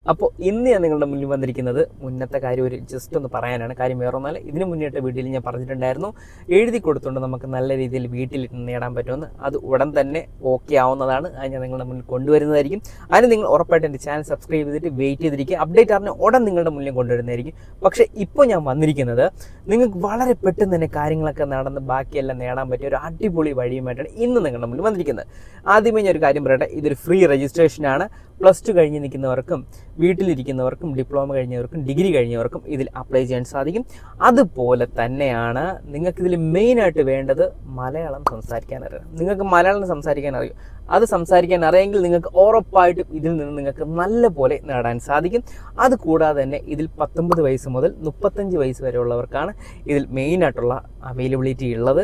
അപ്പോൾ ഇന്ന് ഞാൻ നിങ്ങളുടെ മുന്നിൽ വന്നിരിക്കുന്നത് മുന്നത്തെ കാര്യം ഒരു ജസ്റ്റ് ഒന്ന് പറയാനാണ്. കാര്യം വേറെ ഒന്നല്ല, ഇതിന് മുന്നേറ്റ വീഡിയോയിൽ ഞാൻ പറഞ്ഞിട്ടുണ്ടായിരുന്നു എഴുതി കൊടുത്തുകൊണ്ട് നമുക്ക് നല്ല രീതിയിൽ വീട്ടിലിരുന്ന് നേടാൻ പറ്റുമെന്ന്. അത് ഉടൻ തന്നെ ഓക്കെ ആവുന്നതാണ്. അത് ഞാൻ നിങ്ങളുടെ മുന്നിൽ കൊണ്ടുവരുന്നതായിരിക്കും. അതിന് നിങ്ങൾ ഉറപ്പായിട്ട് എൻ്റെ ചാനൽ സബ്സ്ക്രൈബ് ചെയ്തിട്ട് വെയിറ്റ് ചെയ്തിരിക്കുക. അപ്ഡേറ്റ് അറിഞ്ഞ് ഉടൻ നിങ്ങളുടെ മുന്നിൽ കൊണ്ടുവരുന്നതായിരിക്കും. പക്ഷേ ഇപ്പോൾ ഞാൻ വന്നിരിക്കുന്നത് നിങ്ങൾക്ക് വളരെ പെട്ടെന്ന് തന്നെ കാര്യങ്ങളൊക്കെ നടന്ന് ബാക്കിയെല്ലാം നേടാൻ പറ്റിയ ഒരു അടിപൊളി വഴിയുമായിട്ടാണ് ഇന്ന് നിങ്ങളുടെ മുന്നിൽ വന്നിരിക്കുന്നത്. ആദ്യമേ ഞാൻ ഒരു കാര്യം പറയട്ടെ, ഇതൊരു ഫ്രീ രജിസ്ട്രേഷനാണ്. +2 കഴിഞ്ഞ് നിൽക്കുന്നവർക്കും വീട്ടിലിരിക്കുന്നവർക്കും ഡിപ്ലോമ കഴിഞ്ഞവർക്കും ഡിഗ്രി കഴിഞ്ഞവർക്കും ഇതിൽ അപ്ലൈ ചെയ്യാൻ സാധിക്കും. അതുപോലെ തന്നെയാണ് നിങ്ങൾക്കിതിൽ മെയിനായിട്ട് വേണ്ടത് മലയാളം സംസാരിക്കാൻ അറിയാം. നിങ്ങൾക്ക് മലയാളം സംസാരിക്കാൻ അറിയും. അത് സംസാരിക്കാൻ അറിയെങ്കിൽ നിങ്ങൾക്ക് ഉറപ്പായിട്ടും ഇതിൽ നിന്ന് നിങ്ങൾക്ക് നല്ല പോലെ നേടാൻ സാധിക്കും. അതുകൂടാതെ തന്നെ ഇതിൽ 19 വയസ്സ് മുതൽ 35 വയസ്സ് വരെയുള്ളവർക്കാണ് ഇതിൽ മെയിനായിട്ടുള്ള അവൈലബിലിറ്റി ഉള്ളത്.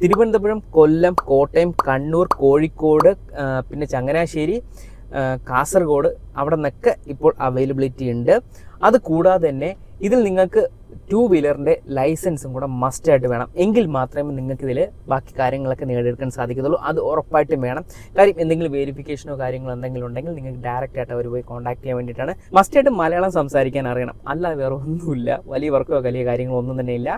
തിരുവനന്തപുരം, കൊല്ലം, കോട്ടയം, കണ്ണൂർ, കോഴിക്കോട്, പിന്നെ ചങ്ങനാശ്ശേരി, കാസർഗോഡ് അവിടെ നിന്നൊക്കെ ഇപ്പോൾ അവൈലബിലിറ്റി ഉണ്ട്. അത് കൂടാതെ തന്നെ ഇതിൽ നിങ്ങൾക്ക് 2 വീലറിൻ്റെ ലൈസൻസും കൂടെ മസ്റ്റായിട്ട് വേണം. എങ്കിൽ മാത്രമേ നിങ്ങൾക്കിതിൽ ബാക്കി കാര്യങ്ങളൊക്കെ നേടിയെടുക്കാൻ സാധിക്കത്തുള്ളൂ. അത് ഉറപ്പായിട്ടും വേണം. കാര്യം എന്തെങ്കിലും വെരിഫിക്കേഷനോ കാര്യങ്ങളോ എന്തെങ്കിലും ഉണ്ടെങ്കിൽ നിങ്ങൾക്ക് ഡയറക്റ്റായിട്ട് അവർ പോയി കോൺടാക്ട് ചെയ്യാൻ വേണ്ടിയിട്ടാണ്. മസ്റ്റായിട്ട് മലയാളം സംസാരിക്കാൻ അറിയണം. അല്ലാതെ വേറെ ഒന്നുമില്ല. വലിയ വർക്കോ വലിയ കാര്യങ്ങളോ ഒന്നും തന്നെ ഇല്ല.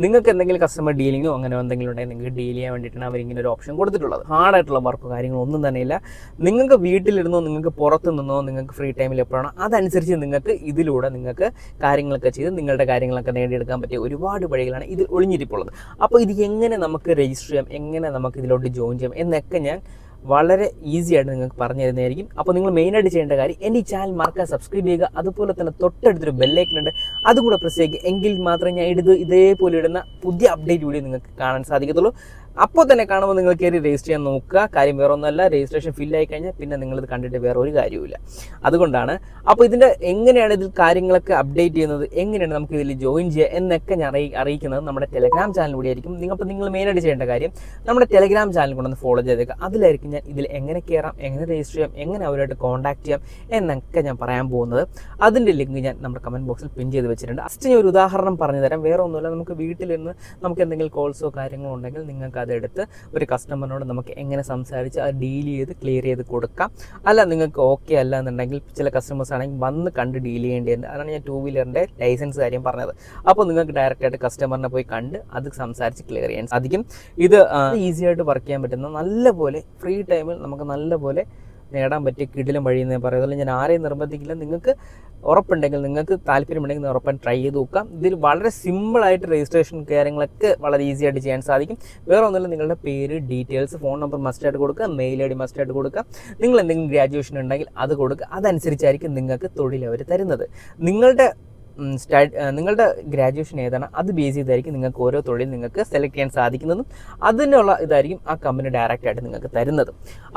നിങ്ങൾക്ക് എന്തെങ്കിലും കസ്റ്റമർ ഡീലിങ്ങോ അങ്ങനെ എന്തെങ്കിലും ഉണ്ടെങ്കിൽ നിങ്ങൾക്ക് ഡീൽ ചെയ്യാൻ വേണ്ടിയിട്ടാണ് അവരിങ്ങനെ ഒരു ഓപ്ഷൻ കൊടുത്തിട്ടുള്ളത്. ഹാർഡായിട്ടുള്ള വർക്കോ കാര്യങ്ങളോ ഒന്നും തന്നെ ഇല്ല. നിങ്ങൾക്ക് വീട്ടിലിരുന്നോ നിങ്ങൾക്ക് പുറത്തു നിന്നോ നിങ്ങൾക്ക് ഫ്രീ ടൈമിൽ എപ്പോഴാണോ അതനുസരിച്ച് നിങ്ങൾക്ക് ഇതിലൂടെ നിങ്ങൾക്ക് കാര്യങ്ങളൊക്കെ ചെയ്ത് നിങ്ങളുടെ കാര്യങ്ങളൊക്കെ നേടിയെടുക്കാൻ പറ്റിയ ഒരുപാട് വഴികളാണ് ഇതിൽ ഒളിഞ്ഞിരിപ്പുള്ളത്. അപ്പോൾ ഇത് എങ്ങനെ നമുക്ക് രജിസ്റ്റർ ചെയ്യാം, എങ്ങനെ നമുക്ക് ഇതിലോട്ട് ജോയിൻ ചെയ്യാം എന്നൊക്കെ ഞാൻ വളരെ ഈസി ആയിട്ട് നിങ്ങൾക്ക് പറഞ്ഞു തരുന്നതായിരിക്കും. അപ്പോൾ നിങ്ങൾ മെയിനായിട്ട് ചെയ്യേണ്ട കാര്യം എൻ്റെ ഈ ചാനൽ മറക്കാൻ സബ്സ്ക്രൈബ് ചെയ്യുക. അതുപോലെ തന്നെ തൊട്ടടുത്തൊരു ബെല്ലൈക്കൺ ഉണ്ട്, അതും കൂടെ പ്രസ് ചെയ്യുക. എങ്കിൽ മാത്രമേ ഞാൻ ഇതേപോലെ ഇടുന്ന പുതിയ അപ്ഡേറ്റ് വീഡിയോ നിങ്ങൾക്ക് കാണാൻ സാധിക്കത്തുള്ളൂ. അപ്പോൾ തന്നെ കാണുമ്പോൾ നിങ്ങൾ കയറി രജിസ്റ്റർ ചെയ്യാൻ നോക്കുക. കാര്യം വേറെ ഒന്നുമല്ല, രജിസ്ട്രേഷൻ ഫില്ലായി കഴിഞ്ഞാൽ പിന്നെ നിങ്ങളിത് കണ്ടിട്ട് വേറെ ഒരു കാര്യവുമില്ല. അതുകൊണ്ടാണ്. അപ്പോൾ ഇതിൻ്റെ എങ്ങനെയാണ് ഇതിൽ കാര്യങ്ങളൊക്കെ അപ്ഡേറ്റ് ചെയ്യുന്നത്, എങ്ങനെയാണ് നമുക്ക് ഇതിൽ ജോയിൻ ചെയ്യുക എന്നൊക്കെ ഞാൻ അറിയിക്കുന്നത് നമ്മുടെ ടെലഗ്രാം ചാനലിലൂടെ ആയിരിക്കും. നിങ്ങൾ മെയിനായിട്ട് ചെയ്യേണ്ട കാര്യം നമ്മുടെ ടെലഗ്രാം ചാനൽ കൊണ്ടൊന്ന് ഫോളോ ചെയ്തേക്കുക. അതിലായിരിക്കും ഞാൻ ഇതിൽ എങ്ങനെ കയറാം, എങ്ങനെ രജിസ്റ്റർ ചെയ്യാം, എങ്ങനെ അവരുമായിട്ട് കോൺടാക്ട് ചെയ്യാം എന്നൊക്കെ ഞാൻ പറയാൻ പോകുന്നത്. അതിൻ്റെ ലിങ്ക് ഞാൻ നമ്മുടെ കമൻറ്റ് ബോക്സിൽ പിൻ ചെയ്ത് വെച്ചിട്ടുണ്ട്. ഫസ്റ്റ് ഞാൻ ഒരു ഉദാഹരണം പറഞ്ഞു തരാം. വേറെ ഒന്നുമില്ല, നമുക്ക് വീട്ടിലിരുന്ന് നമുക്ക് എന്തെങ്കിലും കോൾസോ കാര്യങ്ങളോ ഉണ്ടെങ്കിൽ നിങ്ങൾക്ക് അതെടുത്ത് ഒരു കസ്റ്റമറിനോട് നമുക്ക് എങ്ങനെ സംസാരിച്ച് അത് ഡീൽ ചെയ്ത് ക്ലിയർ ചെയ്ത് കൊടുക്കാം. അല്ല നിങ്ങൾക്ക് ഓക്കെ അല്ല എന്നുണ്ടെങ്കിൽ ചില കസ്റ്റമേഴ്സ് ആണെങ്കിൽ വന്ന് കണ്ട് ഡീൽ ചെയ്യേണ്ടതുണ്ട്. അതാണ് ഞാൻ 2 വീലറിൻ്റെ ലൈസൻസ് കാര്യം പറഞ്ഞത്. അപ്പോൾ നിങ്ങൾക്ക് ഡയറക്റ്റായിട്ട് കസ്റ്റമറിനെ പോയി കണ്ട് അത് സംസാരിച്ച് ക്ലിയർ ചെയ്യാൻ സാധിക്കും. ഇത് ഈസി ആയിട്ട് വർക്ക് ചെയ്യാൻ പറ്റുന്ന നല്ലപോലെ ഫ്രീ ടൈമിൽ നമുക്ക് നല്ലപോലെ നേടാൻ പറ്റിയ കിടിലം വഴി എന്ന് പറയുന്നത്. ഞാൻ ആരെയും നിർബന്ധിക്കില്ല. നിങ്ങൾക്ക് ഉറപ്പുണ്ടെങ്കിൽ, നിങ്ങൾക്ക് താല്പര്യമുണ്ടെങ്കിൽ ഉറപ്പാൻ ട്രൈ ചെയ്ത് നോക്കാം. ഇതിൽ വളരെ സിമ്പിളായിട്ട് രജിസ്ട്രേഷൻ കാര്യങ്ങളൊക്കെ വളരെ ഈസി ആയിട്ട് ചെയ്യാൻ സാധിക്കും. വേറെ ഒന്നുമില്ല, നിങ്ങളുടെ പേര്, ഡീറ്റെയിൽസ്, ഫോൺ നമ്പർ മസ്റ്റായിട്ട് കൊടുക്കുക, മെയിൽ ID മസ്റ്റായിട്ട് കൊടുക്കുക. നിങ്ങൾ എന്തെങ്കിലും ഗ്രാജുവേഷൻ ഉണ്ടെങ്കിൽ അത് കൊടുക്കുക. അതനുസരിച്ചായിരിക്കും നിങ്ങൾക്ക് തൊഴിൽ അവർ തരുന്നത്. നിങ്ങളുടെ ഗ്രാജുവേഷൻ ഏതാണ് അത് ബേസ് ചെയ്തായിരിക്കും നിങ്ങൾക്ക് ഓരോ തൊഴിൽ നിങ്ങൾക്ക് സെലക്ട് ചെയ്യാൻ സാധിക്കുന്നതും അതിനുള്ള ഇതായിരിക്കും ആ കമ്പനി ഡയറക്റ്റായിട്ട് നിങ്ങൾക്ക് തരുന്നത്.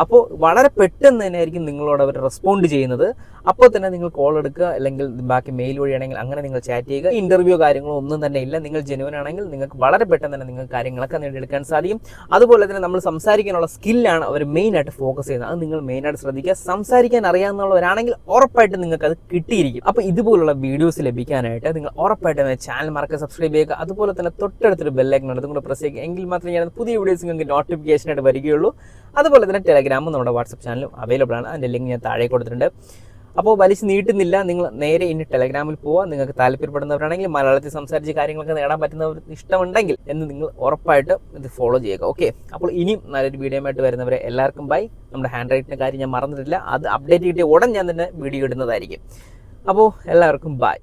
അപ്പോൾ വളരെ പെട്ടെന്ന് തന്നെ ആയിരിക്കും നിങ്ങളോട് അവർ റെസ്പോണ്ട് ചെയ്യുന്നത്. അപ്പോൾ തന്നെ നിങ്ങൾ കോൾ എടുക്കുക, അല്ലെങ്കിൽ ബാക്കി മെയിൽ വഴിയാണെങ്കിൽ അങ്ങനെ നിങ്ങൾ ചാറ്റ് ചെയ്യുക. ഇൻ്റർവ്യൂ കാര്യങ്ങളോ ഒന്നും തന്നെ ഇല്ല. നിങ്ങൾ ജെനുവൻ ആണെങ്കിൽ നിങ്ങൾക്ക് വളരെ പെട്ടെന്ന് തന്നെ നിങ്ങൾക്ക് കാര്യങ്ങളൊക്കെ നേടിയെടുക്കാൻ സാധിക്കും. അതുപോലെ തന്നെ നമ്മൾ സംസാരിക്കാനുള്ള സ്കില്ലാണ് അവർ മെയിനായിട്ട് ഫോക്കസ് ചെയ്യുന്നത്. അത് നിങ്ങൾ മെയിനായിട്ട് ശ്രദ്ധിക്കുക. സംസാരിക്കാൻ അറിയാവുന്നവരാണെങ്കിൽ ഉറപ്പായിട്ട് നിങ്ങൾക്ക് അത് കിട്ടിയിരിക്കും. അപ്പോൾ ഇതുപോലുള്ള വീഡിയോസ് ലഭിക്കാനായിട്ട് നിങ്ങൾ ഉറപ്പായിട്ടും ചാനൽ മറക്കുക, സബ്സ്ക്രൈബ് ചെയ്യുക. അതുപോലെ തന്നെ തൊട്ടടുത്തൊരു ബെല്ലൈക്കൺ ഉണ്ട്, അതും കൂടെ പ്രസ് ചെയ്യുക. എങ്കിൽ മാത്രമേ ഞാൻ പുതിയ വീഡിയോസ് നിങ്ങൾക്ക് നോട്ടിഫിക്കേഷനായിട്ട് വരികയുള്ളൂ. അതുപോലെ തന്നെ ടെലഗ്രാമും നമ്മുടെ വാട്സപ്പ് ചാനലും അവൈലബിൾ ആണ്. അതിൻ്റെ ലിങ്ക് ഞാൻ താഴെ കൊടുത്തിട്ടുണ്ട്. അപ്പോൾ വലിച്ച് നീട്ടുന്നില്ല, നിങ്ങൾ നേരെ ഇനി ടെലഗ്രാമിൽ പോവുക. നിങ്ങൾക്ക് താല്പര്യപ്പെടുന്നവരാണെങ്കിൽ മലയാളത്തിൽ സംസാരിച്ച് കാര്യങ്ങളൊക്കെ നേടാൻ പറ്റുന്നവർ ഇഷ്ടമുണ്ടെങ്കിൽ എന്ന് നിങ്ങൾ ഉറപ്പായിട്ടും ഇത് ഫോളോ ചെയ്യുക. ഓക്കെ, അപ്പോൾ ഇനിയും നല്ലൊരു വീഡിയോ ആയിട്ട് വരുന്നവരെ എല്ലാവർക്കും ബൈ. നമ്മുടെ ഹാൻഡ് റൈറ്റിൻ്റെ കാര്യം ഞാൻ മറന്നിട്ടില്ല, അത് അപ്ഡേറ്റ് കിട്ടിയ ഉടൻ ഞാൻ തന്നെ വീഡിയോ ഇടുന്നതായിരിക്കും. അപ്പോൾ എല്ലാവർക്കും ബൈ.